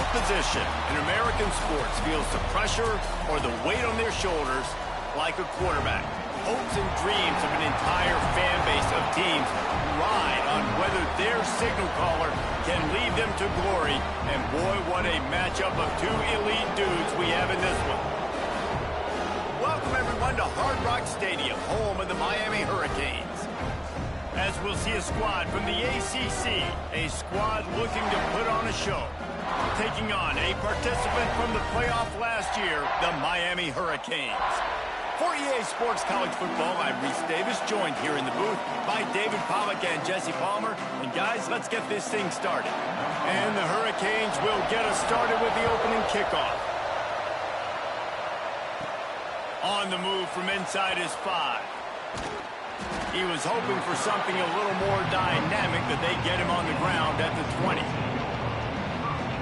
What position in American sports feels the pressure or the weight on their shoulders like a quarterback? Hopes and dreams of an entire fan base of teams ride on whether their signal caller can lead them to glory. And boy, what a matchup of two elite dudes we have in this one. Welcome everyone to Hard Rock Stadium, home of the Miami Hurricanes. As we'll see a squad from the ACC, a squad looking to put on a show. Taking on a participant from the playoff last year, the Miami Hurricanes. For EA Sports College Football, I'm Reese Davis, joined here in the booth by David Pollack and Jesse Palmer. And guys, let's get this thing started. And the Hurricanes will get us started with the opening kickoff. On the move from inside his 5. He was hoping for something a little more dynamic, that they get him on the ground at the 20.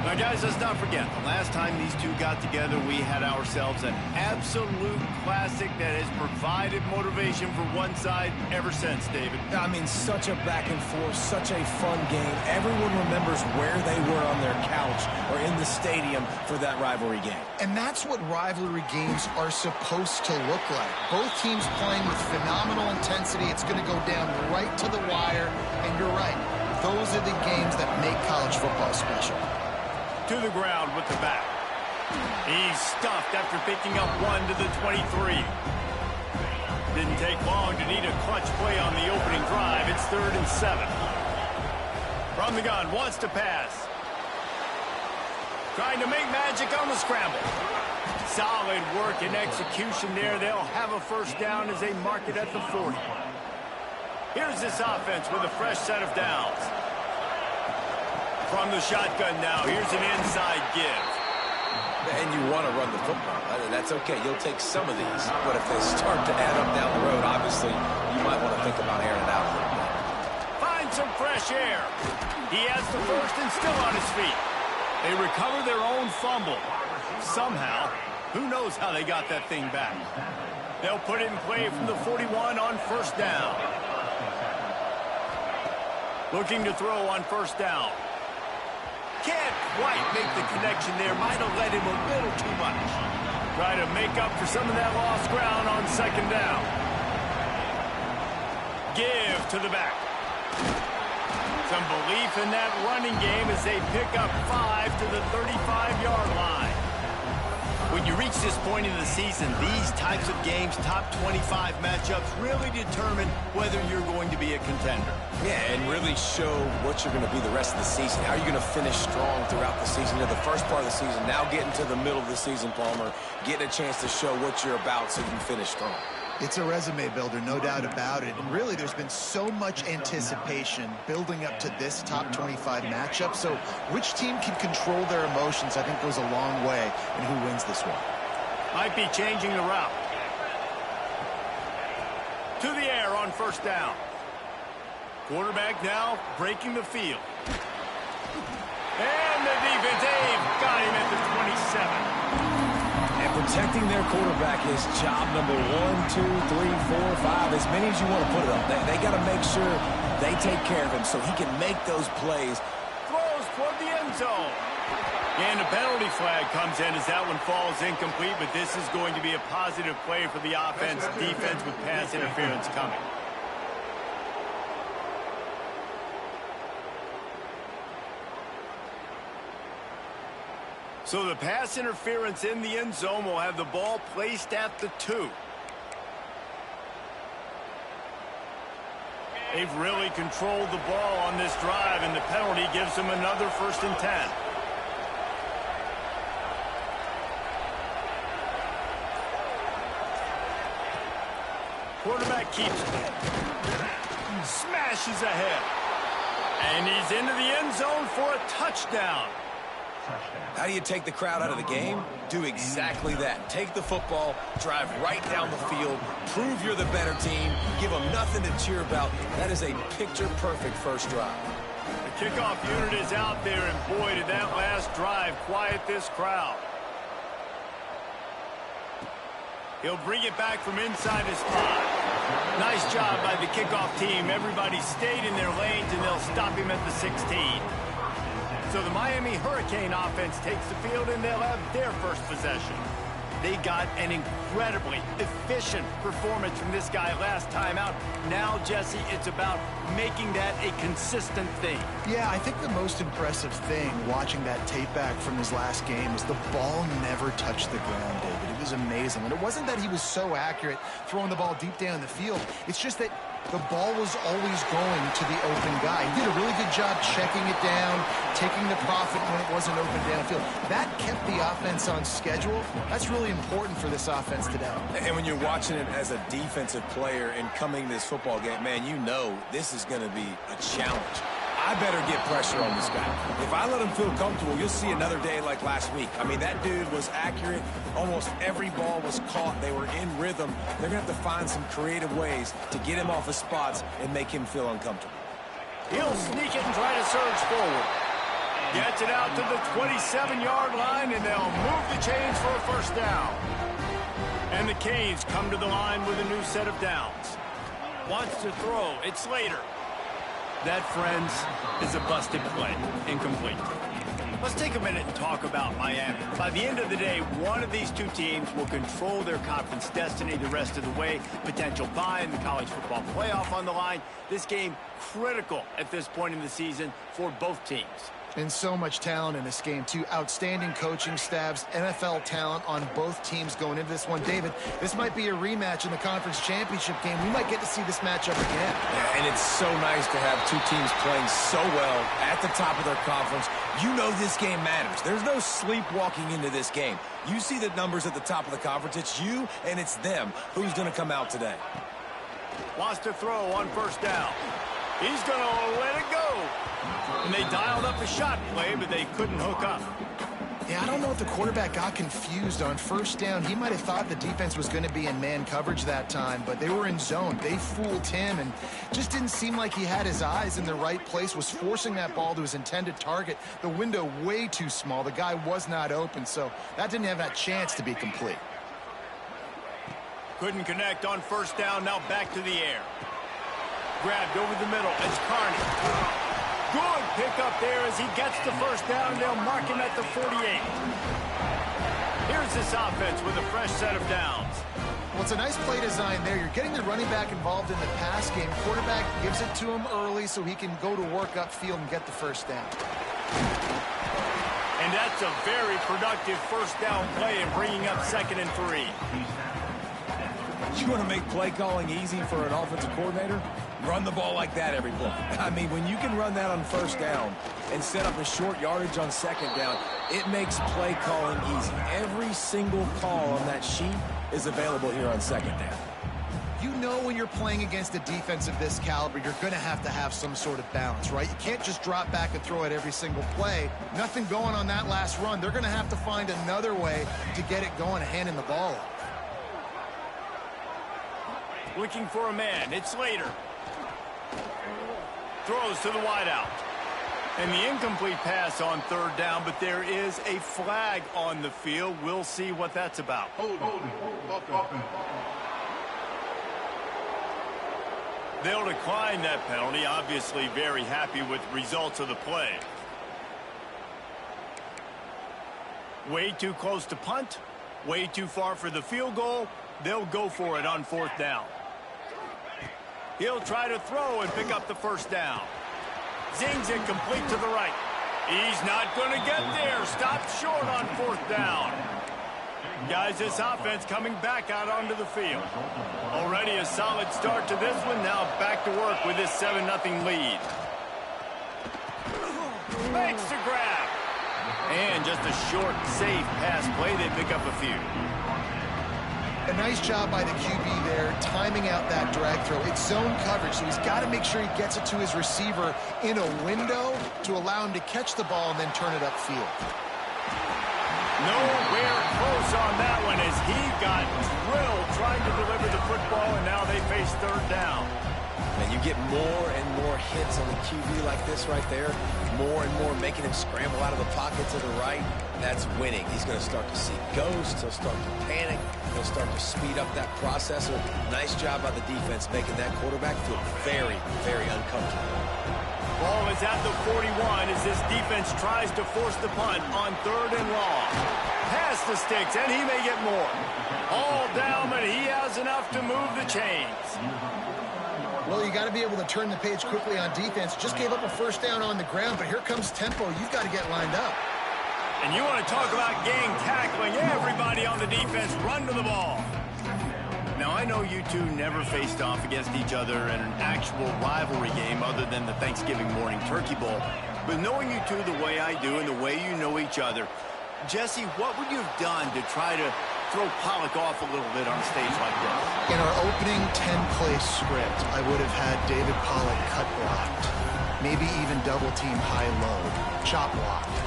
Now, guys, let's not forget, the last time these two got together, we had ourselves an absolute classic that has provided motivation for one side ever since, David. I mean, such a back and forth, such a fun game. Everyone remembers where they were on their couch or in the stadium for that rivalry game. And that's what rivalry games are supposed to look like. Both teams playing with phenomenal intensity. It's going to go down right to the wire. And you're right, those are the games that make college football special. To the ground with the back. He's stuffed after picking up one to the 23. Didn't take long to need a clutch play on the opening drive. It's 3rd and 7. From the gun, wants to pass. Trying to make magic on the scramble. Solid work and execution there. They'll have a first down as they mark it at the 40. Here's this offense with a fresh set of downs. From the shotgun now, here's an inside give. And you want to run the football. That's okay. You'll take some of these. But if they start to add up down the road, obviously, you might want to think about airing it out a little bit. Find some fresh air. He has the first and still on his feet. They recover their own fumble. Somehow, who knows how they got that thing back. They'll put it in play from the 41 on first down. Looking to throw on first down. Can't quite make the connection there. Might have led him a little too much. Try to make up for some of that lost ground on second down. Give to the back. Some belief in that running game as they pick up 5 to the 35-yard line. When you reach this point in the season, these types of games, top 25 matchups, really determine whether you're going to be a contender. Yeah, and really show what you're going to be the rest of the season. How are you going to finish strong throughout the season? You know, the first part of the season, now getting to the middle of the season, Palmer, getting a chance to show what you're about so you can finish strong. It's a resume builder, no doubt about it. And really, there's been so much anticipation building up to this top 25 matchup. So which team can control their emotions, I think, goes a long way in who wins this one. Might be changing the route. To the air on first down. Quarterback now breaking the field. And the defense, they've got him at the 27. And protecting their quarterback is job number 1, 2, 3, 4, 5, as many as you want to put it on. They got to make sure they take care of him so he can make those plays. Throws toward the end zone. And a penalty flag comes in as that one falls incomplete, but this is going to be a positive play for the offense. Defense with pass interference coming. So the pass interference in the end zone will have the ball placed at the 2. They've really controlled the ball on this drive, and the penalty gives them another 1st and 10. Quarterback keeps it. Smashes ahead. And he's into the end zone for a touchdown. How do you take the crowd out of the game? Do exactly that. Take the football, drive right down the field, prove you're the better team, give them nothing to cheer about. That is a picture-perfect first drive. The kickoff unit is out there, and boy, did that last drive quiet this crowd. He'll bring it back from inside his 5. Nice job by the kickoff team. Everybody stayed in their lanes, and they'll stop him at the 16. So the Miami Hurricane offense takes the field, and they'll have their first possession. They got an incredibly efficient performance from this guy last time out. Now, Jesse, it's about making that a consistent thing. Yeah, I think the most impressive thing watching that tape back from his last game is the ball never touched the ground, David. It was amazing. And it wasn't that he was so accurate throwing the ball deep down the field. It's just that the ball was always going to the open guy. He did a really good job checking it down, taking the profit when it wasn't open downfield. That kept the offense on schedule. That's really important for this offense today. And when you're watching it as a defensive player and coming to this football game, man, you know this is going to be a challenge. I better get pressure on this guy. If I let him feel comfortable, you'll see another day like last week. I mean, that dude was accurate. Almost every ball was caught. They were in rhythm. They're going to have to find some creative ways to get him off his spots and make him feel uncomfortable. He'll sneak it and try to surge forward. Gets it out to the 27-yard line, and they'll move the chains for a first down. And the Canes come to the line with a new set of downs. Wants to throw. It's Slater. That, friends, is a busted play. Incomplete. Let's take a minute and talk about Miami. By the end of the day, one of these two teams will control their conference destiny the rest of the way. Potential bye in the college football playoff on the line. This game critical at this point in the season for both teams. And so much talent in this game, too. Outstanding coaching staffs, NFL talent on both teams going into this one. David, this might be a rematch in the conference championship game. We might get to see this matchup again. Yeah, and it's so nice to have two teams playing so well at the top of their conference. You know this game matters. There's no sleepwalking into this game. You see the numbers at the top of the conference. It's you and it's them. Who's going to come out today? Wants to throw on first down. He's going to let it go. And they dialed up a shot play, but they couldn't hook up. Yeah, I don't know if the quarterback got confused on first down. He might have thought the defense was going to be in man coverage that time, but they were in zone. They fooled him and just didn't seem like he had his eyes in the right place, was forcing that ball to his intended target. The window way too small. The guy was not open, so that didn't have that chance to be complete. Couldn't connect on first down. Now back to the air. Grabbed over the middle. It's Carney. Good pick up there as he gets the first down. They'll mark him at the 48. Here's this offense with a fresh set of downs. Well, it's a nice play design there. You're getting the running back involved in the pass game. Quarterback gives it to him early so he can go to work upfield and get the first down. And that's a very productive first down play in bringing up 2nd and 3. You want to make play calling easy for an offensive coordinator? Run the ball like that every play. I mean, when you can run that on first down and set up a short yardage on second down, it makes play calling easy. Every single call on that sheet is available here on second down. You know when you're playing against a defense of this caliber, you're going to have some sort of balance, right? You can't just drop back and throw it every single play. Nothing going on that last run. They're going to have to find another way to get it going, handing the ball off. Looking for a man. It's Slater. Throws to the wideout. And the incomplete pass on third down, but there is a flag on the field. We'll see what that's about. They'll decline that penalty. Obviously very happy with results of the play. Way too close to punt. Way too far for the field goal. They'll go for it on 4th down. He'll try to throw and pick up the first down. Zings it complete to the right. He's not going to get there. Stopped short on 4th down. Guys, this offense coming back out onto the field. Already a solid start to this one. Now back to work with this 7-0 lead. Makes the grab. And just a short, safe pass play. They pick up a few. A nice job by the QB there, timing out that drag throw. It's zone coverage, so he's got to make sure he gets it to his receiver in a window to allow him to catch the ball and then turn it upfield. Nowhere close on that one as he got drilled trying to deliver the football, and now they face 3rd down. And you get more and more hits on the QB like this right there, more and more making him scramble out of the pocket to the right. That's winning. He's going to start to see ghosts. He'll start to panic. He'll start to speed up that processor. Nice job by the defense making that quarterback feel very, very uncomfortable. Ball is at the 41 as this defense tries to force the punt on 3rd and long. Pass the sticks, and he may get more. All down, but he has enough to move the chains. Well, you got to be able to turn the page quickly on defense. Just gave up a first down on the ground, but here comes tempo. You've got to get lined up. And you want to talk about gang tackling. Everybody on the defense run to the ball. Now, I know you two never faced off against each other in an actual rivalry game other than the Thanksgiving morning turkey bowl. But knowing you two the way I do and the way you know each other, Jesse, what would you have done to try to throw Pollock off a little bit on a stage like this? In our opening 10-play script, I would have had David Pollock cut blocked, maybe even double-team high-low, chop blocked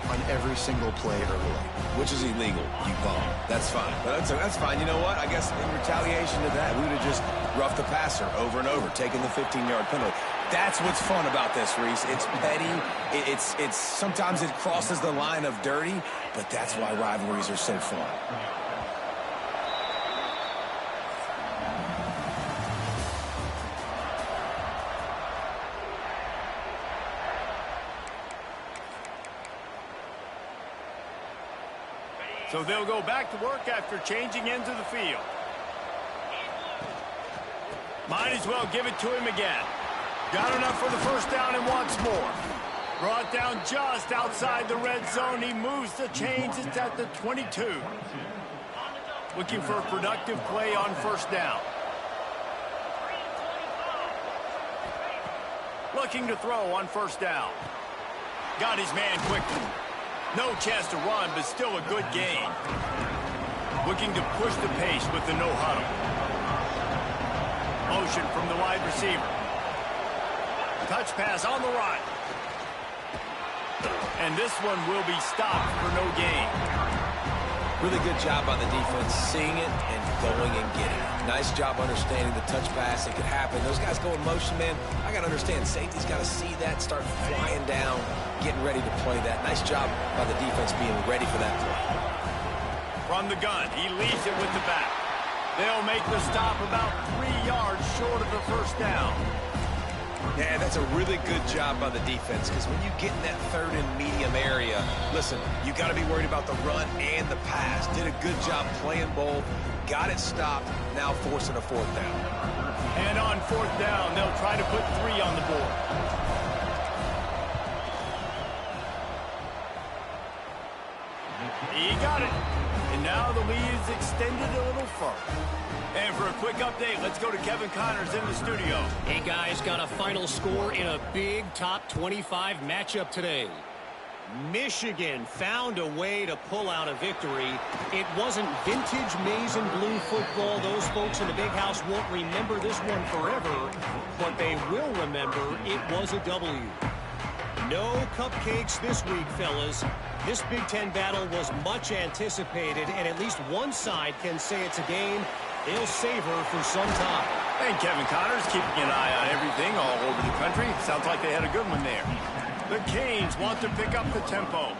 on every single play early. Which is illegal, you bum. That's fine. But that's fine. You know what? I guess in retaliation to that, we would have just roughed the passer over and over, taking the 15-yard penalty. That's what's fun about this, Reese. It's petty. It's sometimes it crosses the line of dirty, but that's why rivalries are so fun. So they'll go back to work after changing into the field. Might as well give it to him again. Got enough for the first down and wants more. Brought down just outside the red zone. He moves the chains. It's at the 22. Looking for a productive play on first down. Looking to throw on first down. Got his man quickly. No chance to run, but still a good gain. Looking to push the pace with the no huddle. Motion from the wide receiver. Touch pass on the run. And this one will be stopped for no gain. Really good job by the defense, seeing it and going and getting it. Nice job understanding the touch pass. It could happen. Those guys go in motion, man. I got to understand, safety's got to see that, start flying down, getting ready to play that. Nice job by the defense being ready for that play. From the gun, he leads it with the back. They'll make the stop about 3 yards short of the first down. Yeah, that's a really good job by the defense, because when you get in that 3rd and medium area, listen, you got to be worried about the run and the pass. Did a good job playing both, got it stopped, now forcing a 4th down. And on 4th down, they'll try to put 3 on the board. He got it. And now the lead is extended a little further. And for a quick update, let's go to Kevin Connors in the studio. Hey, guys, got a final score in a big top 25 matchup today. Michigan found a way to pull out a victory. It wasn't vintage maize and blue football. Those folks in the big house won't remember this one forever, but they will remember it was a W. No cupcakes this week, fellas. This Big Ten battle was much anticipated, and at least one side can say it's a game they'll savor for some time. And Kevin Connors keeping an eye on everything all over the country. Sounds like they had a good one there. The Canes want to pick up the tempo.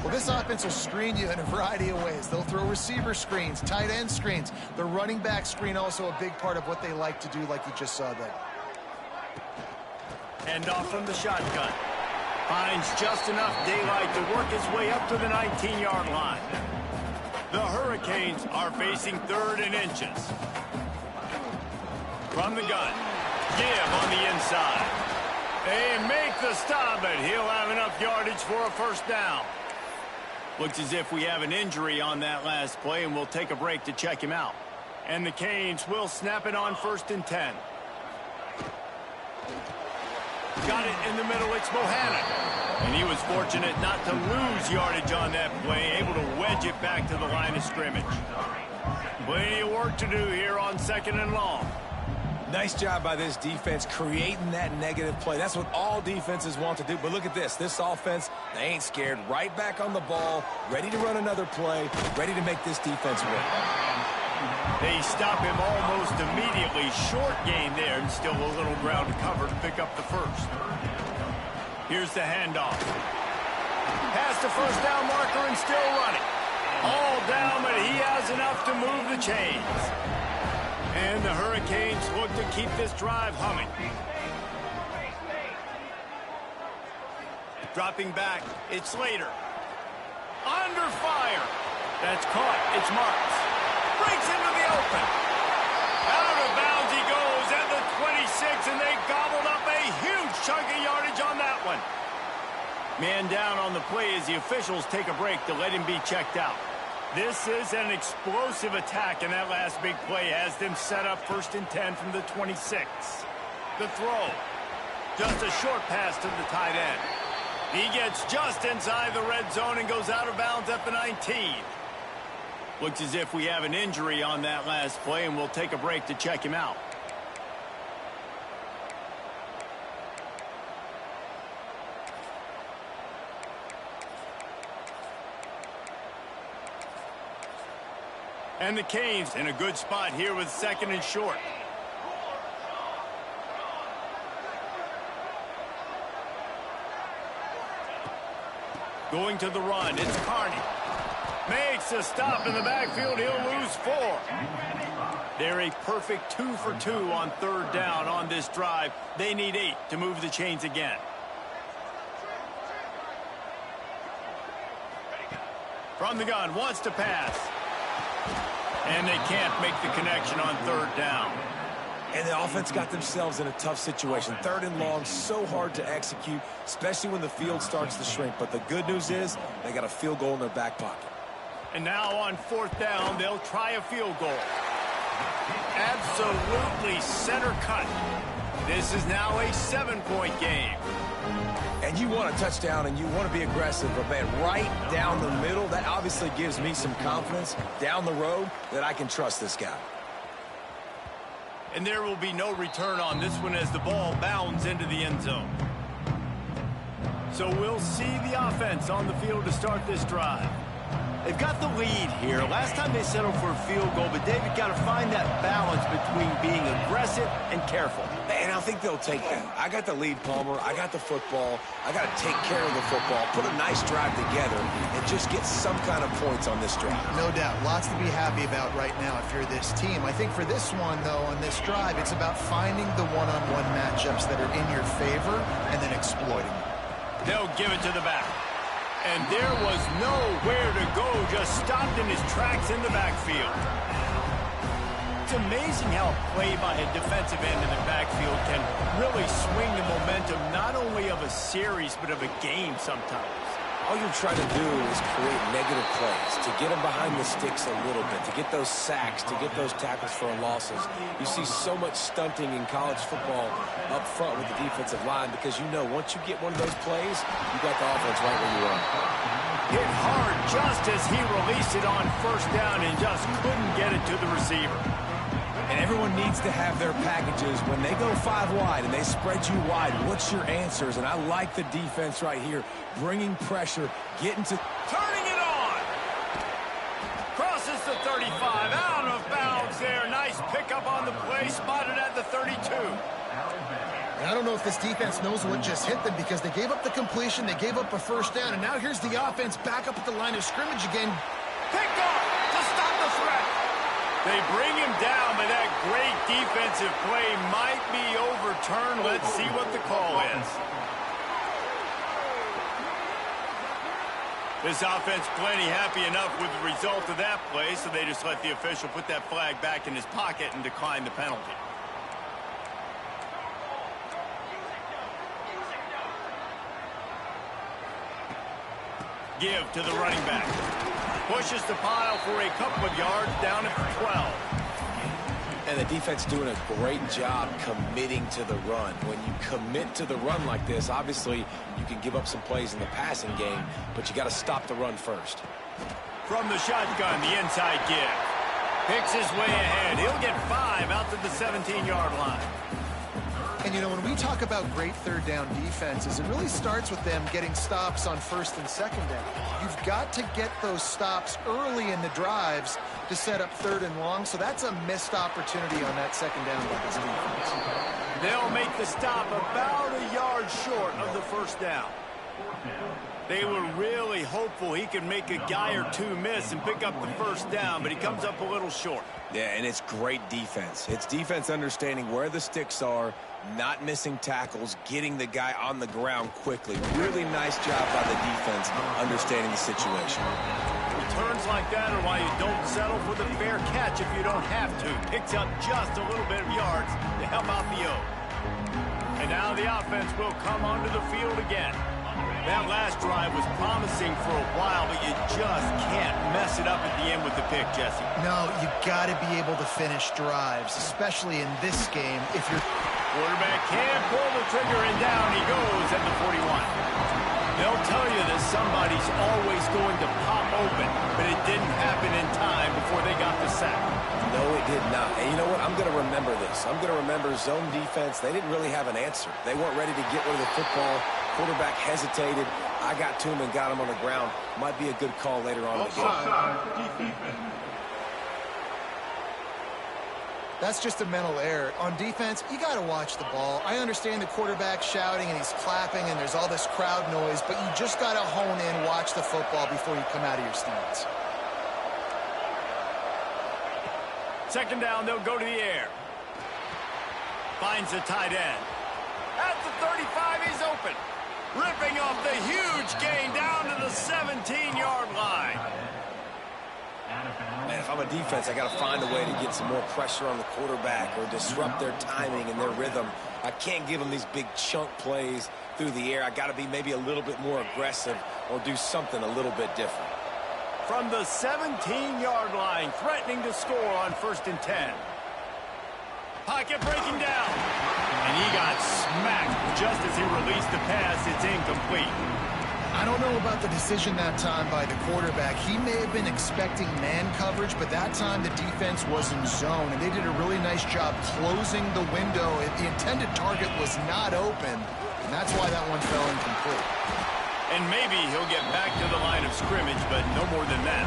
Well, this offense will screen you in a variety of ways. They'll throw receiver screens, tight end screens. The running back screen also a big part of what they like to do, like you just saw there. Hand off from the shotgun. Finds just enough daylight to work his way up to the 19-yard line. The Hurricanes are facing 3rd and inches. From the gun. Give on the inside. They make the stop, but he'll have enough yardage for a first down. Looks as if we have an injury on that last play, and we'll take a break to check him out. And the Canes will snap it on 1st and 10. Got it in the middle, it's Bohannon. And he was fortunate not to lose yardage on that play, able to wedge it back to the line of scrimmage. Plenty of work to do here on 2nd and long. Nice job by this defense creating that negative play. That's what all defenses want to do. But look at this. This offense, they ain't scared. Right back on the ball, ready to run another play, ready to make this defense work. They stop him almost immediately. Short gain there, and still a little ground to cover to pick up the first. Here's the handoff. Past the first down marker and still running. All down, but he has enough to move the chains. And the Hurricanes look to keep this drive humming. Dropping back, it's Slater. Under fire. That's caught. It's Marks. Breaks into the open. Out of bounds he goes at the 26, and they gobbled up a huge chunk of yardage on that one. Man down on the play as the officials take a break to let him be checked out. This is an explosive attack, and that last big play has them set up 1st and 10 from the 26. The throw. Just a short pass to the tight end. He gets just inside the red zone and goes out of bounds at the 19. Looks as if we have an injury on that last play, and we'll take a break to check him out. And the Canes in a good spot here with 2nd and short. Going to the run, it's Carney. Makes a stop in the backfield, he'll lose 4. They're a perfect 2 for 2 on 3rd down on this drive. They need 8 to move the chains again. From the gun, wants to pass. And they can't make the connection on 3rd down. And the offense got themselves in a tough situation. 3rd and long, so hard to execute, especially when the field starts to shrink. But the good news is they got a field goal in their back pocket. And now on 4th down, they'll try a field goal. Absolutely center cut. This is now a 7-point game. And you want a touchdown and you want to be aggressive, but man, right down the middle, that obviously gives me some confidence down the road that I can trust this guy. And there will be no return on this one as the ball bounds into the end zone. So we'll see the offense on the field to start this drive. They've got the lead here. Last time they settled for a field goal, but David got to find that balance between being aggressive and careful. And I think they'll take that. I got the lead, Palmer. I got the football. I got to take care of the football, put a nice drive together, and just get some kind of points on this drive. No doubt. Lots to be happy about right now if you're this team. I think for this one, though, on this drive, it's about finding the one-on-one matchups that are in your favor and then exploiting them. They'll give it to the back. And there was nowhere to go, just stopped in his tracks in the backfield. It's amazing how a play by a defensive end in the backfield can really swing the momentum not only of a series, but of a game sometimes. All you're trying to do is create negative plays, to get them behind the sticks a little bit, to get those sacks, to get those tackles for losses. You see so much stunting in college football up front with the defensive line because you know once you get one of those plays, you got the offense right where you are. Hit hard just as he released it on 1st down and just couldn't get it to the receiver. And everyone needs to have their packages. When they go 5 wide and they spread you wide, what's your answers? And I like the defense right here, bringing pressure, getting to... Turning it on! Crosses the 35, out of bounds there. Nice pickup on the play, spotted at the 32. And I don't know if this defense knows what just hit them because they gave up the completion, they gave up a 1st down, and now here's the offense back up at the line of scrimmage again. Picked off to stop the threat. They bring him down, but that great defensive play might be overturned. Let's see what the call is. This offense plenty happy enough with the result of that play, so they just let the official put that flag back in his pocket and decline the penalty. Give to the running back. Pushes the pile for a couple of yards down at the 12. And the defense doing a great job committing to the run. When you commit to the run like this, obviously you can give up some plays in the passing game, but you got to stop the run first. From the shotgun, the inside give. Picks his way ahead. He'll get 5 out to the 17-yard line. And, you know, when we talk about great third down defenses, it really starts with them getting stops on first and second down. You've got to get those stops early in the drives to set up third and long, so that's a missed opportunity on that second down by this defense. They'll make the stop about a yard short of the first down. They were really hopeful he could make a guy or two miss and pick up the first down, but he comes up a little short. Yeah, and it's great defense. It's defense understanding where the sticks are, not missing tackles, getting the guy on the ground quickly. Really nice job by the defense understanding the situation. Returns like that are why you don't settle for the fair catch if you don't have to. Picks up just a little bit of yards to help out the O. And now the offense will come onto the field again. That last drive was promising for a while, but you just can't mess it up at the end with the pick, Jesse. No, you got to be able to finish drives, especially in this game. If your quarterback can't pull the trigger, and down he goes at the 41. They'll tell you that somebody's always going to pop open, but it didn't happen in time before they got the sack. No, it did not. And you know what? I'm going to remember this. I'm going to remember zone defense. They didn't really have an answer. They weren't ready to get rid of the football. Quarterback hesitated. I got to him and got him on the ground. Might be a good call later on in the game. That's just a mental error. On defense, you got to watch the ball. I understand the quarterback shouting and he's clapping and there's all this crowd noise, but you just got to hone in, watch the football before you come out of your stance. Second down, they'll go to the air. Finds the tight end. At the 35, he's open. Ripping off the huge gain down to the 17-yard line. Man, if I'm a defense, I got to find a way to get some more pressure on the quarterback or disrupt their timing and their rhythm. I can't give them these big chunk plays through the air. I got to be maybe a little bit more aggressive or do something a little bit different. From the 17-yard line, threatening to score on 1st and 10. Pocket breaking down. And he got smacked just as he released the pass. It's incomplete. I don't know about the decision that time by the quarterback. He may have been expecting man coverage, but that time the defense was in zone, and they did a really nice job closing the window. The intended target was not open, and that's why that one fell incomplete. And maybe he'll get back to the line of scrimmage, but no more than that.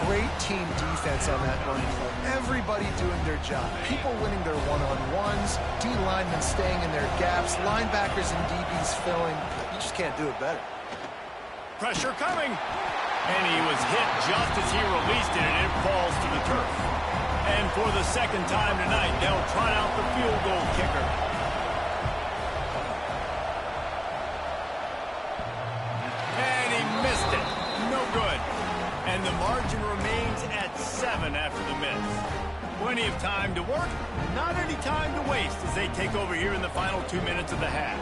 Great team defense on that run play. Everybody doing their job. People winning their one-on-ones, D-linemen staying in their gaps, linebackers and DBs filling. You just can't do it better. Pressure coming. And he was hit just as he released it, and it falls to the turf. And for the second time tonight, they'll try out the field goal kicker. And he missed it. No good. And the margin remains at 7 after the miss. Plenty of time to work, not any time to waste as they take over here in the final 2 minutes of the half.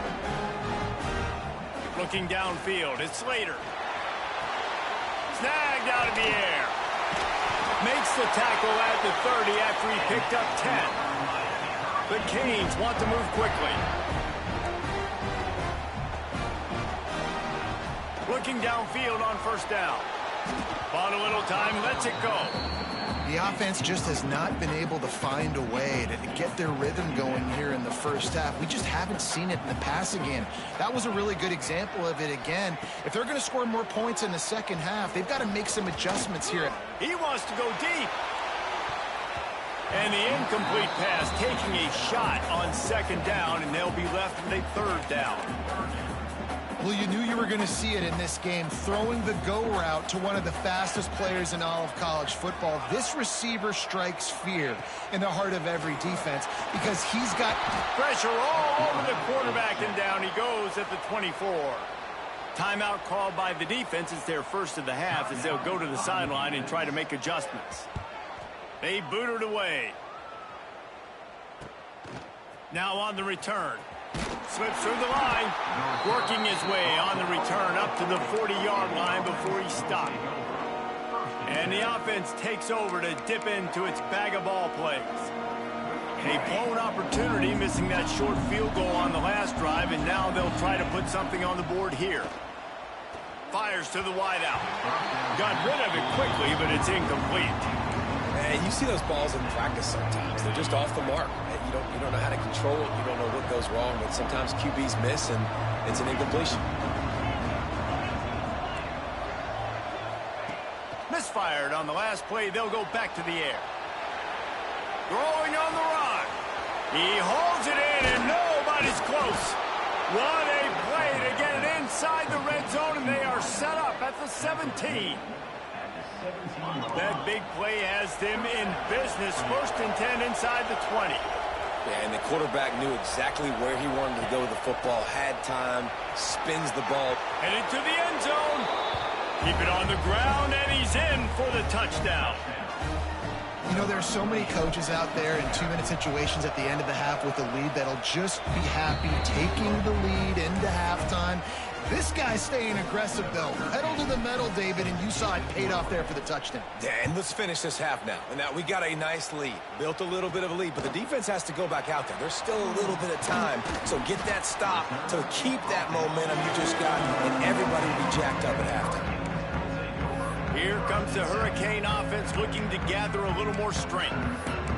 Looking downfield, it's Slater. Snagged out of the air. Makes the tackle at the 30 after he picked up 10. The Canes want to move quickly. Looking downfield on 1st down. Bought a little time, lets it go. The offense just has not been able to find a way to get their rhythm going here in the first half. We just haven't seen it in the passing game. That was a really good example of it again. If they're going to score more points in the second half, they've got to make some adjustments here. He wants to go deep. And the incomplete pass taking a shot on 2nd down, and they'll be left with a 3rd down. Well, you knew you were going to see it in this game, throwing the go route to one of the fastest players in all of college football. This receiver strikes fear in the heart of every defense because he's got pressure all over the quarterback, and down he goes at the 24. Timeout called by the defense. It's their first of the half as they'll go to the sideline and try to make adjustments. They boot it away. Now on the return. Slips through the line, working his way on the return up to the 40-yard line before he stopped. And the offense takes over to dip into its bag of ball plays. A blown opportunity, missing that short field goal on the last drive, and now they'll try to put something on the board here. Fires to the wideout. Got rid of it quickly, but it's incomplete. And you see those balls in practice sometimes. They're just off the mark. And you don't know how to control it. You don't know what goes wrong. But sometimes QBs miss, and it's an incompletion. Misfired on the last play. They'll go back to the air. Throwing on the run. He holds it in, and nobody's close. What a play to get it inside the red zone, and they are set up at the 17. That big play has them in business. 1st and 10 inside the 20. Yeah, and the quarterback knew exactly where he wanted to go with the football, had time, spins the ball. Headed to the end zone. Keep it on the ground, and he's in for the touchdown. You know, there are so many coaches out there in 2-minute situations at the end of the half with a lead that'll just be happy taking the lead into halftime. This guy's staying aggressive, though. Pedal to the metal, David, and you saw it paid off there for the touchdown. Yeah, and let's finish this half now. And now we got a nice lead. Built a little bit of a lead, but the defense has to go back out there. There's still a little bit of time. So get that stop to keep that momentum you just got, and everybody will be jacked up at halftime. Here comes the Hurricane offense looking to gather a little more strength.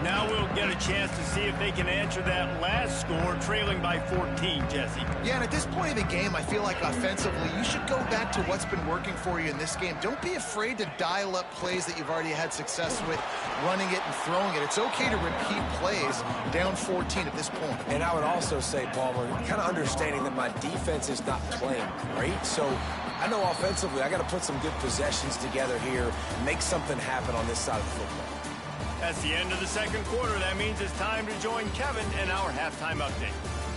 Now we'll get a chance to see if they can answer that last score, trailing by 14, Jesse. Yeah, and at this point of the game, I feel like offensively, you should go back to what's been working for you in this game. Don't be afraid to dial up plays that you've already had success with, running it and throwing it. It's okay to repeat plays down 14 at this point. And I would also say, Palmer, kind of understanding that my defense is not playing great, so I know offensively I got to put some good possessions together here, make something happen on this side of the football. That's the end of the second quarter. That means it's time to join Kevin in our halftime update.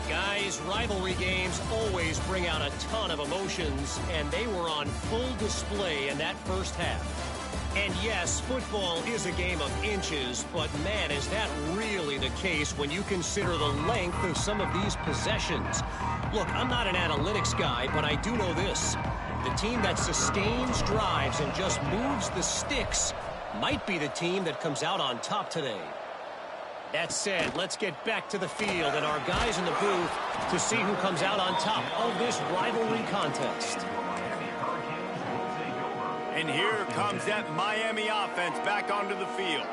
Guys, rivalry games always bring out a ton of emotions, and they were on full display in that first half. And yes, football is a game of inches, but man, is that really the case when you consider the length of some of these possessions. Look, I'm not an analytics guy, but I do know this. The team that sustains drives and just moves the sticks might be the team that comes out on top today. That said, let's get back to the field and our guys in the booth to see who comes out on top of this rivalry contest. And here comes that Miami offense back onto the field.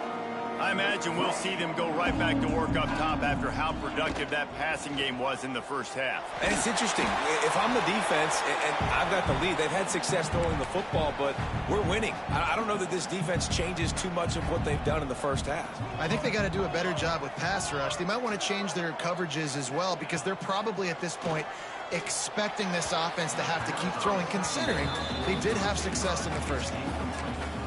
I imagine we'll see them go right back to work up top after how productive that passing game was in the first half. And it's interesting. If I'm the defense and I've got the lead, they've had success throwing the football, but we're winning. I don't know that this defense changes too much of what they've done in the first half. I think they got to do a better job with pass rush. They might want to change their coverages as well, because they're probably at this point expecting this offense to have to keep throwing, considering they did have success in the first half.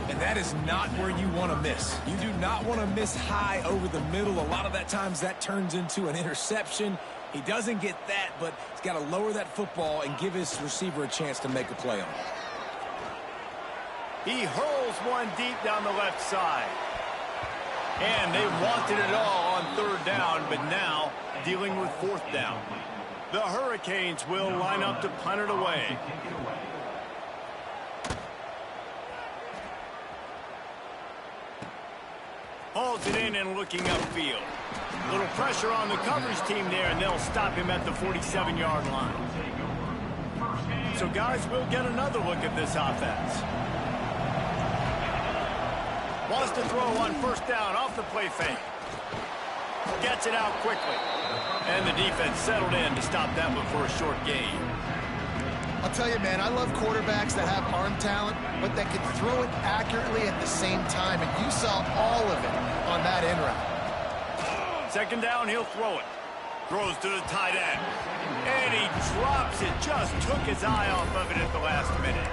And that is not where you want to miss. You do not want to miss high over the middle. A lot of that times that turns into an interception. He doesn't get that, but he's got to lower that football and give his receiver a chance to make a play on it. He hurls one deep down the left side. And they wanted it all on third down, but now dealing with fourth down. The Hurricanes will line up to punt it away. Hauls it in and looking upfield. Little pressure on the coverage team there, and they'll stop him at the 47-yard line. So, guys, we'll get another look at this offense. Wants to throw on first down off the play fake. Gets it out quickly. And the defense settled in to stop that one for a short gain. I'll tell you, man, I love quarterbacks that have arm talent, but that can throw it accurately at the same time, and you saw all of it on that in route. Second down, he'll throw it. Throws to the tight end. And he drops it. Just took his eye off of it at the last minute.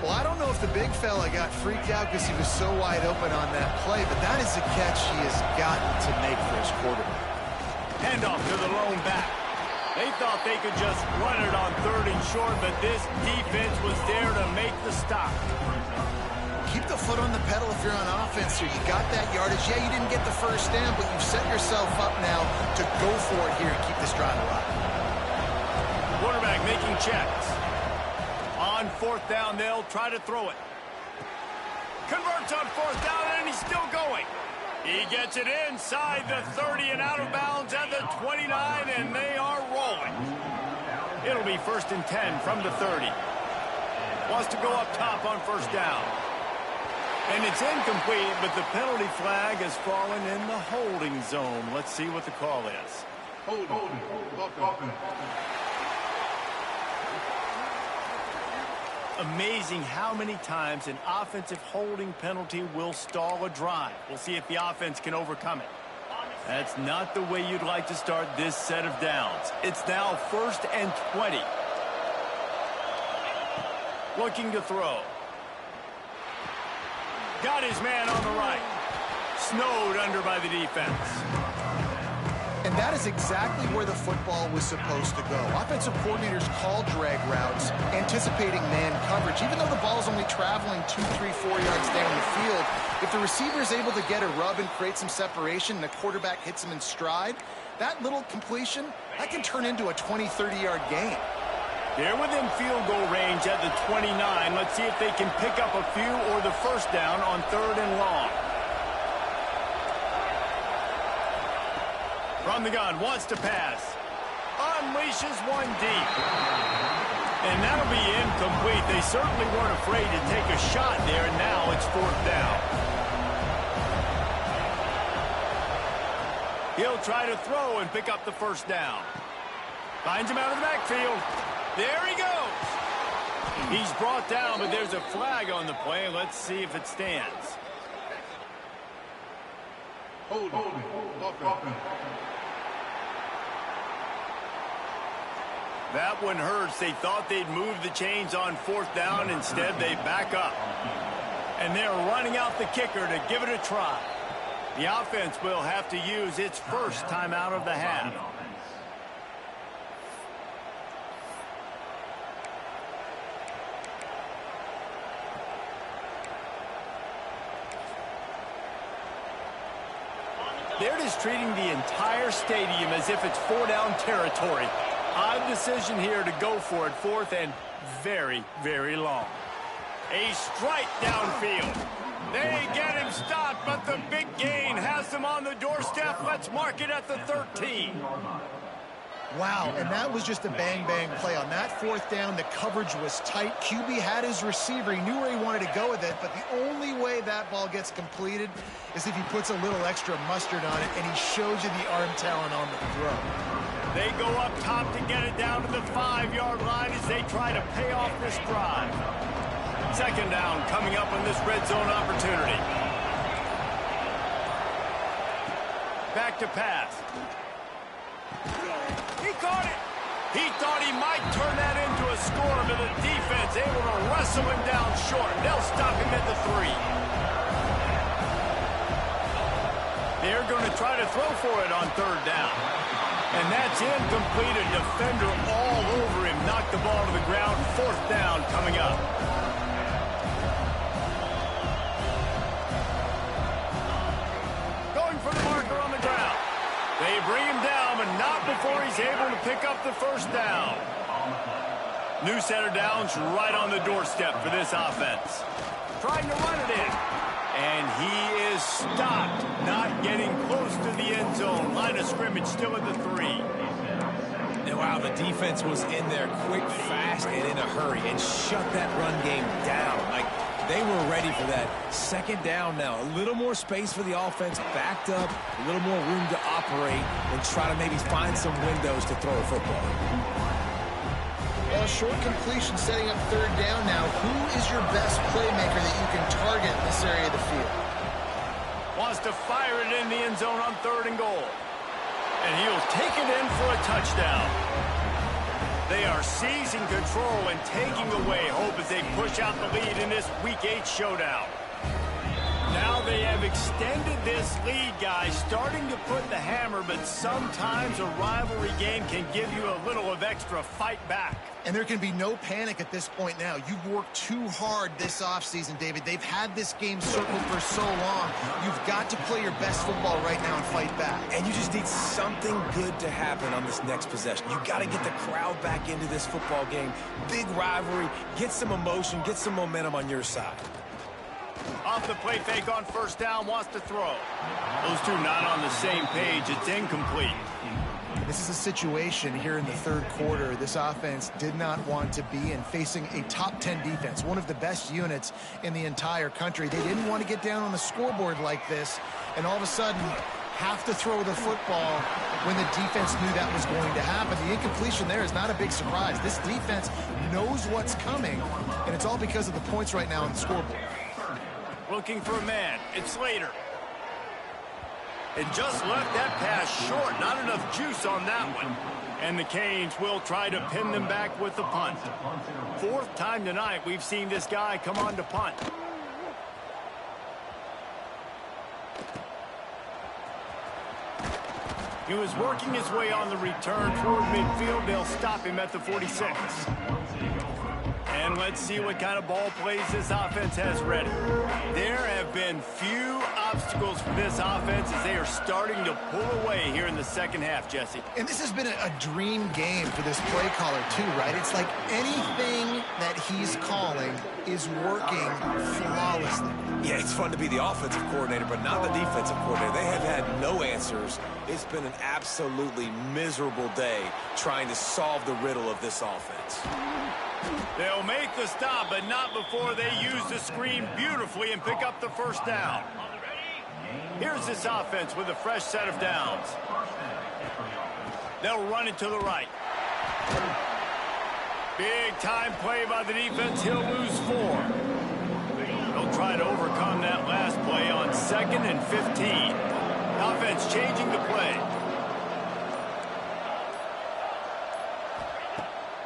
Well, I don't know if the big fella got freaked out because he was so wide open on that play, but that is a catch he has got to make for his quarterback. Handoff to the lone back. They thought they could just run it on third and short, but this defense was there to make the stop. Keep the foot on the pedal if you're on offense here. You got that yardage. Yeah, you didn't get the first down, but you've set yourself up now to go for it here and keep this drive alive. Quarterback making checks. On fourth down, they'll try to throw it. Converts on fourth down, and he's still going. He gets it inside the 30 and out of bounds at the 29, and they are rolling. It'll be 1st and 10 from the 30. Wants to go up top on first down. And it's incomplete, but the penalty flag has fallen in the holding zone. Let's see what the call is. Holding. Amazing how many times an offensive holding penalty will stall a drive. We'll see if the offense can overcome it. That's not the way you'd like to start this set of downs. It's now 1st and 20. Looking to throw. Got his man on the right. Snowed under by the defense. And that is exactly where the football was supposed to go. Offensive coordinators call drag routes, anticipating man coverage. Even though the ball is only traveling 2, 3, 4 yards down the field, if the receiver is able to get a rub and create some separation and the quarterback hits him in stride, that little completion, that can turn into a 20, 30-yard gain. They're within field goal range at the 29. Let's see if they can pick up a few or the first down on 3rd and long. From the gun, wants to pass. Unleashes one deep. And that'll be incomplete. They certainly weren't afraid to take a shot there, and now it's 4th down. He'll try to throw and pick up the first down. Finds him out of the backfield. There he goes. He's brought down, but there's a flag on the play. Let's see if it stands. Holding. That one hurts. They thought they'd move the chains on 4th down. Instead, they back up. And they're running out the kicker to give it a try. The offense will have to use its first timeout of the half. They're just treating the entire stadium as if it's 4-down territory. Odd decision here to go for it. 4th and very, very long. A strike downfield. They get him stopped, but the big gain has them on the doorstep. Let's mark it at the 13. Wow, and that was just a bang-bang play. On that 4th down, the coverage was tight. QB had his receiver. He knew where he wanted to go with it, but the only way that ball gets completed is if he puts a little extra mustard on it, and he shows you the arm talent on the throw. They go up top to get it down to the 5-yard line as they try to pay off this drive. 2nd down coming up on this red zone opportunity. Back to pass. He caught it. He thought he might turn that into a score, but the defense able to wrestle him down short. They'll stop him at the 3. They're going to try to throw for it on 3rd down. And that's incomplete. A defender all over him. Knocked the ball to the ground. 4th down coming up. Going for the marker on the ground. They bring him down, but not before he's able to pick up the first down. New set of downs right on the doorstep for this offense. Trying to run it in. And he is stopped, not getting close to the end zone. Line of scrimmage still at the 3. And wow, the defense was in there quick, fast, and in a hurry and shut that run game down. Like, they were ready for that 2nd down now. A little more space for the offense, backed up, a little more room to operate and try to maybe find some windows to throw a football. Well, short completion setting up 3rd down now. Who is your best playmaker that you can target in this area of the field? Wants to fire it in the end zone on 3rd and goal. And he'll take it in for a touchdown. They are seizing control and taking away hope as they push out the lead in this Week 8 showdown. Now they have extended this lead, guys, starting to put the hammer, but sometimes a rivalry game can give you a little of extra fight back. And there can be no panic at this point now. You've worked too hard this offseason, David. They've had this game circled for so long. You've got to play your best football right now and fight back. And you just need something good to happen on this next possession. You got to get the crowd back into this football game. Big rivalry. Get some emotion. Get some momentum on your side. Off the play fake on 1st down, wants to throw. Those two not on the same page. It's incomplete. This is a situation here in the third quarter this offense did not want to be in, facing a top 10 defense, one of the best units in the entire country. They didn't want to get down on the scoreboard like this, and all of a sudden have to throw the football when the defense knew that was going to happen. The incompletion there is not a big surprise. This defense knows what's coming, and it's all because of the points right now on the scoreboard. Looking for a man. It's Slater. And just left that pass short. Not enough juice on that one. And the Canes will try to pin them back with the punt. Fourth time tonight we've seen this guy come on to punt. He was working his way on the return toward midfield. They'll stop him at the 46. And let's see what kind of ball plays this offense has ready. There have been few obstacles for this offense as they are starting to pull away here in the second half, Jesse. And this has been a dream game for this play caller too, right? It's like anything that he's calling is working flawlessly. Yeah, it's fun to be the offensive coordinator, but not the defensive coordinator. They have had no answers. It's been an absolutely miserable day trying to solve the riddle of this offense. They'll make the stop, but not before they use the screen beautifully and pick up the first down. Here's this offense with a fresh set of downs. They'll run it to the right. Big time play by the defense. He'll lose 4. They'll try to overcome that last play on 2nd and 15. Offense changing the play.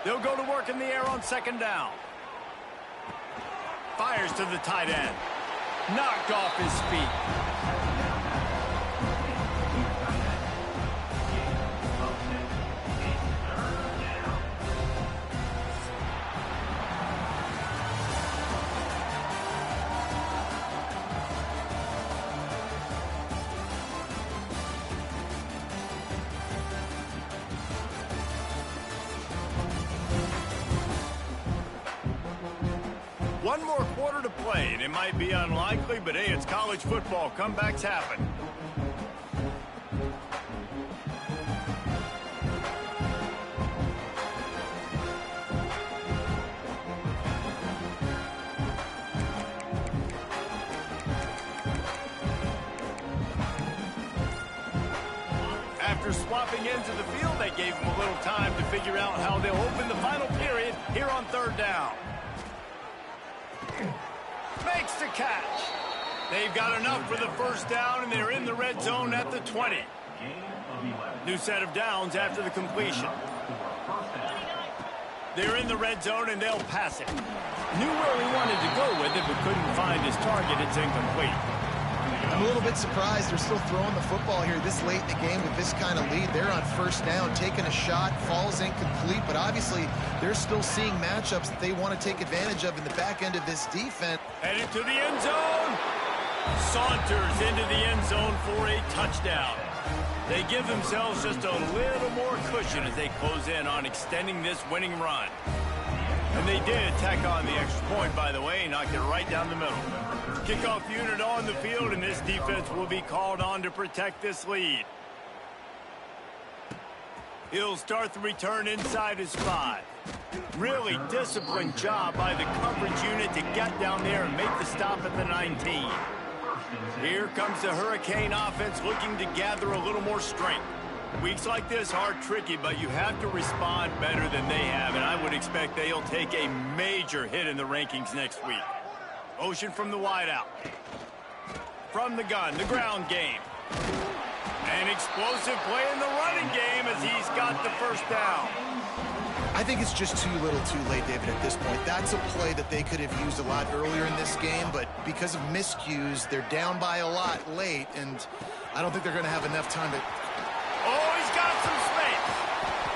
They'll go to work in the air on 2nd down. Fires to the tight end. Knocked off his feet. One more quarter to play, and it might be unlikely, but hey, it's college football. Comebacks happen. After swapping ends of the field, they gave them a little time to figure out how they'll open the final period here on 3rd down. Makes the catch. They've got enough for the first down, and they're in the red zone at the 20. New set of downs after the completion. They're in the red zone, and they'll pass it. Knew where he wanted to go with it, but couldn't find his target. It's incomplete. I'm a little bit surprised they're still throwing the football here this late in the game with this kind of lead. They're on 1st down, taking a shot, falls incomplete, but obviously they're still seeing matchups that they want to take advantage of in the back end of this defense. Headed to the end zone. Saunters into the end zone for a touchdown. They give themselves just a little more cushion as they close in on extending this winning run. And they did tack on the extra point, by the way, knocked it right down the middle. Kickoff unit on the field, and this defense will be called on to protect this lead. He'll start the return inside his 5. Really disciplined job by the coverage unit to get down there and make the stop at the 19. Here comes the Hurricane offense looking to gather a little more strength. Weeks like this are tricky, but you have to respond better than they have, and I would expect they'll take a major hit in the rankings next week. Motion from the wideout. From the gun, the ground game. An explosive play in the running game as he's got the first down. I think it's just too little too late, David, at this point. That's a play that they could have used a lot earlier in this game, but because of miscues, they're down by a lot late, and I don't think they're going to have enough time to... Oh, he's got some space.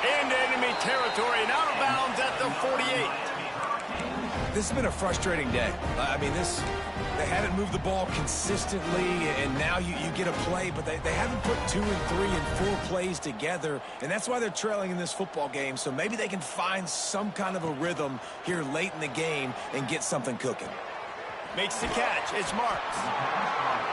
Into enemy territory and out of bounds at the 48. This has been a frustrating day. I mean, they haven't moved the ball consistently, and now you get a play, but they haven't put 2 and 3 and 4 plays together, and that's why they're trailing in this football game. So maybe they can find some kind of a rhythm here late in the game and get something cooking. Makes the catch. It's Marks.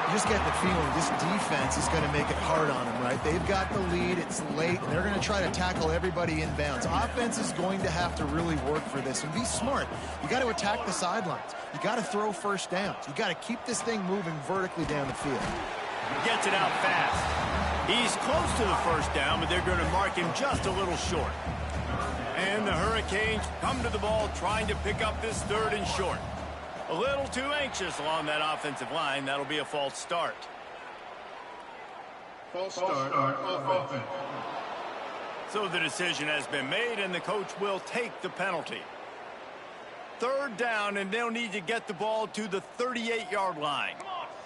You just get the feeling this defense is going to make it hard on them, right? They've got the lead. It's late, and they're going to try to tackle everybody inbounds. Offense is going to have to really work for this and be smart. You got to attack the sidelines. You got to throw first downs. You got to keep this thing moving vertically down the field. Gets it out fast. He's close to the first down, but they're going to mark him just a little short. And the Hurricanes come to the ball trying to pick up this 3rd and short. A little too anxious along that offensive line. That'll be a false start. False start offense. So the decision has been made, and the coach will take the penalty. 3rd down, and they'll need to get the ball to the 38-yard line.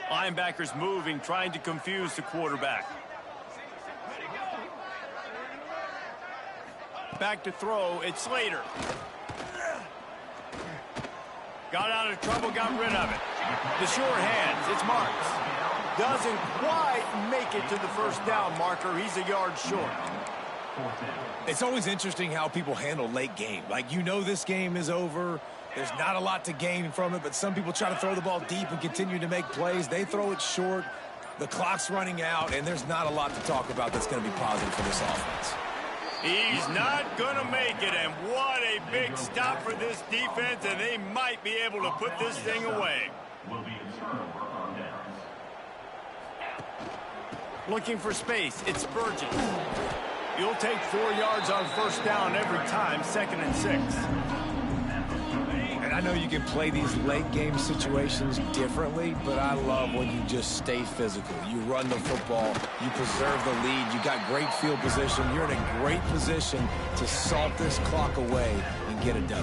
Linebackers moving, trying to confuse the quarterback. Back to throw, it's Slater. Got out of trouble, got rid of it. The sure hands, it's Marks. Doesn't quite make it to the first down marker. He's a yard short. It's always interesting how people handle late game. Like, you know this game is over. There's not a lot to gain from it, but some people try to throw the ball deep and continue to make plays. They throw it short. The clock's running out, and there's not a lot to talk about that's going to be positive for this offense. He's not going to make it, and what a big stop for this defense, and they might be able to put this thing away. Looking for space, it's Burgess. You'll take 4 yards on first down every time, 2nd and 6. And I know you can play these late game situations differently, but I love when you just stay physical. You run the football, you preserve the lead, you got great field position. You're in a great position to salt this clock away and get a W.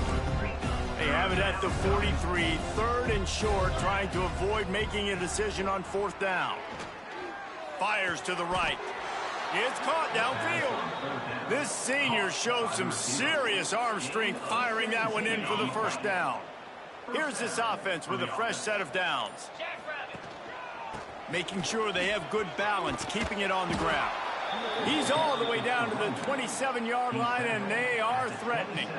They have it at the 43, 3rd and short, trying to avoid making a decision on 4th down. Fires to the right. It's caught downfield. This senior shows some serious arm strength firing that one in for the first down. Here's this offense with a fresh set of downs. Making sure they have good balance, keeping it on the ground. He's all the way down to the 27-yard line, and they are threatening.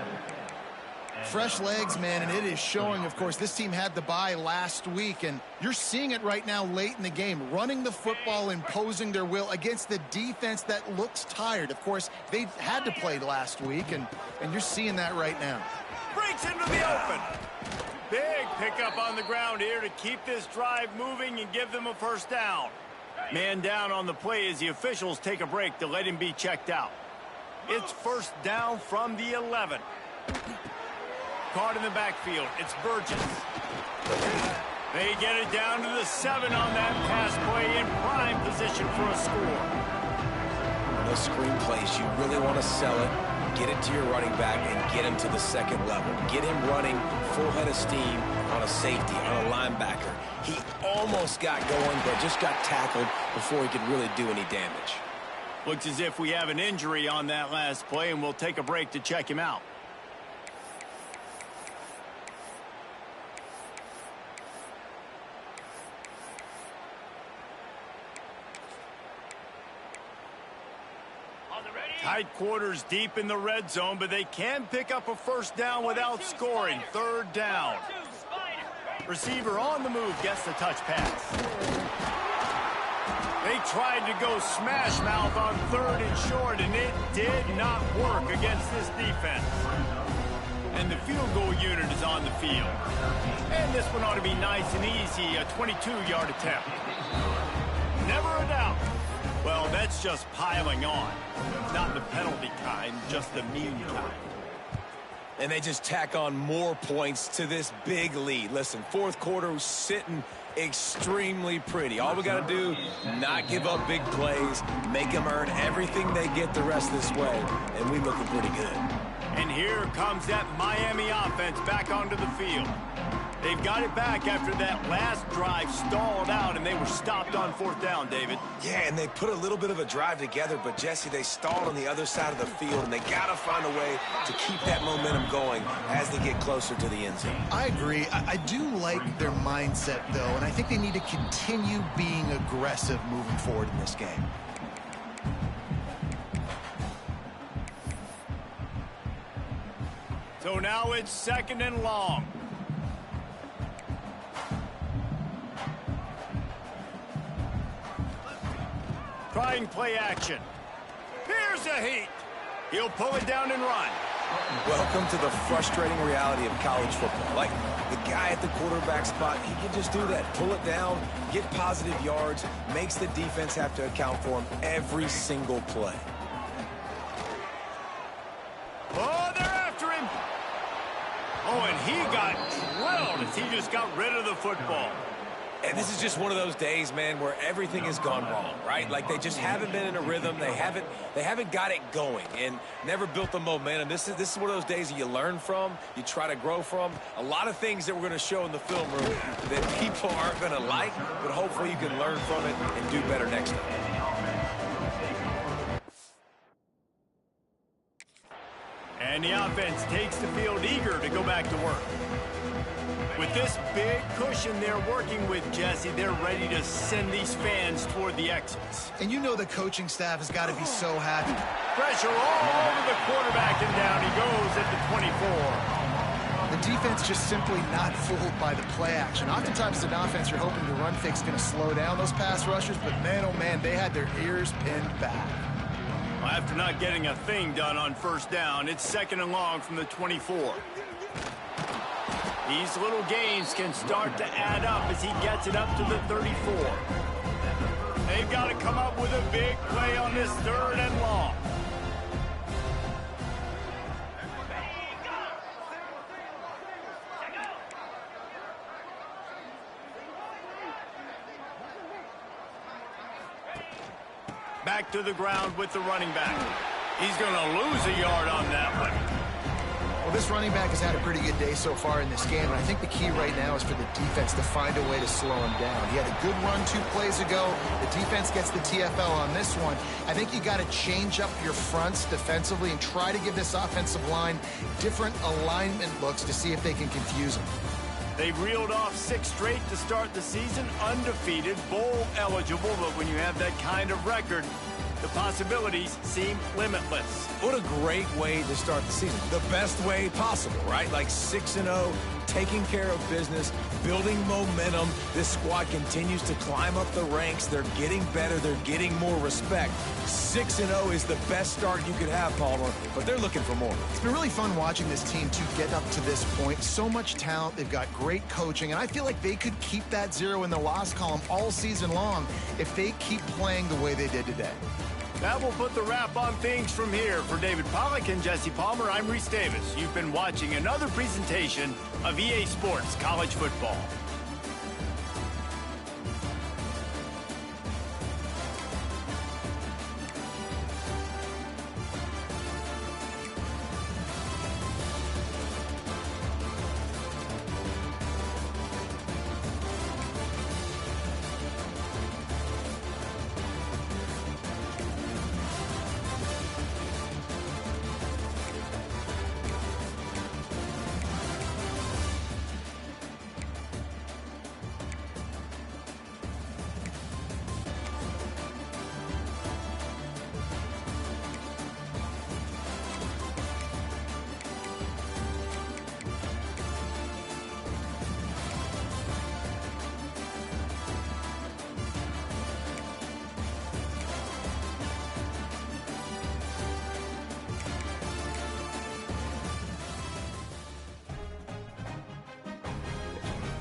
Fresh legs, man, and it is showing, of course. This team had the bye last week, and you're seeing it right now late in the game, running the football, imposing their will against the defense that looks tired. Of course, they had to play last week, and you're seeing that right now. Breaks into the open. Big pickup on the ground here to keep this drive moving and give them a first down. Man down on the play as the officials take a break to let him be checked out. It's first down from the 11. Caught in the backfield, it's Burgess. They get it down to the 7 on that pass play, in prime position for a score. Those screen plays, you really want to sell it, get it to your running back, and get him to the 2nd level. Get him running full head of steam on a safety, on a linebacker. He almost got going, but just got tackled before he could really do any damage. Looks as if we have an injury on that last play, and we'll take a break to check him out. Tight quarters deep in the red zone, but they can pick up a first down without scoring. 3rd down. Receiver on the move gets the touch pass. They tried to go smash mouth on 3rd and short, and it did not work against this defense. And the field goal unit is on the field. And this one ought to be nice and easy, a 22-yard attempt. Never a doubt. Well, that's just piling on. Not the penalty kind, just the mean kind. And they just tack on more points to this big lead. Listen, 4th quarter was sitting extremely pretty. All we got to do, not give up big plays, make them earn everything they get the rest of this way, and we looking pretty good. And here comes that Miami offense back onto the field. They've got it back after that last drive stalled out, and they were stopped on 4th down, David. Yeah, and they put a little bit of a drive together, but, Jesse, they stalled on the other side of the field, and they got to find a way to keep that momentum going as they get closer to the end zone. I agree. I do like their mindset, though, and I think they need to continue being aggressive moving forward in this game. So now it's 2nd and long. showing play action. Here's a heat. He'll pull it down and run. Welcome to the frustrating reality of college football. Like, the guy at the quarterback spot, he can just do that. Pull it down, get positive yards, makes the defense have to account for him every single play. Oh, they're after him. Oh, and he got drilled as he just got rid of the football. And this is just one of those days, man, where everything has gone wrong, right? Like, they just haven't been in a rhythm. They haven't got it going and never built the momentum. This is one of those days that you learn from, you try to grow from. A lot of things that we're going to show in the film room that people aren't going to like, but hopefully you can learn from it and do better next time. And the offense takes the field eager to go back to work. With this big cushion they're working with, Jesse, they're ready to send these fans toward the exits. And you know the coaching staff has got to be so happy. Pressure all over the quarterback, and down he goes at the 24. The defense just simply not fooled by the play action. Oftentimes as an offense, you're hoping the run fake is going to slow down those pass rushers, but man, oh man, they had their ears pinned back. Well, after not getting a thing done on first down, it's 2nd and long from the 24. These little gains can start to add up as he gets it up to the 34. They've got to come up with a big play on this 3rd and long. Back to the ground with the running back. He's going to lose a yard on that one. Well, this running back has had a pretty good day so far in this game, and I think the key right now is for the defense to find a way to slow him down. He had a good run 2 plays ago. The defense gets the TFL on this one. I think you got to change up your fronts defensively and try to give this offensive line different alignment looks to see if they can confuse him. They've reeled off 6 straight to start the season, undefeated, bowl eligible, but when you have that kind of record, the possibilities seem limitless. What a great way to start the season. The best way possible, right? Like 6-0, taking care of business, building momentum. This squad continues to climb up the ranks. They're getting better. They're getting more respect. 6-0 is the best start you could have, Palmer, but they're looking for more. It's been really fun watching this team to get up to this point. So much talent. They've got great coaching, and I feel like they could keep that 0 in the loss column all season long if they keep playing the way they did today. That will put the wrap on things from here. For David Pollack and Jesse Palmer, I'm Reese Davis. You've been watching another presentation of EA Sports College Football.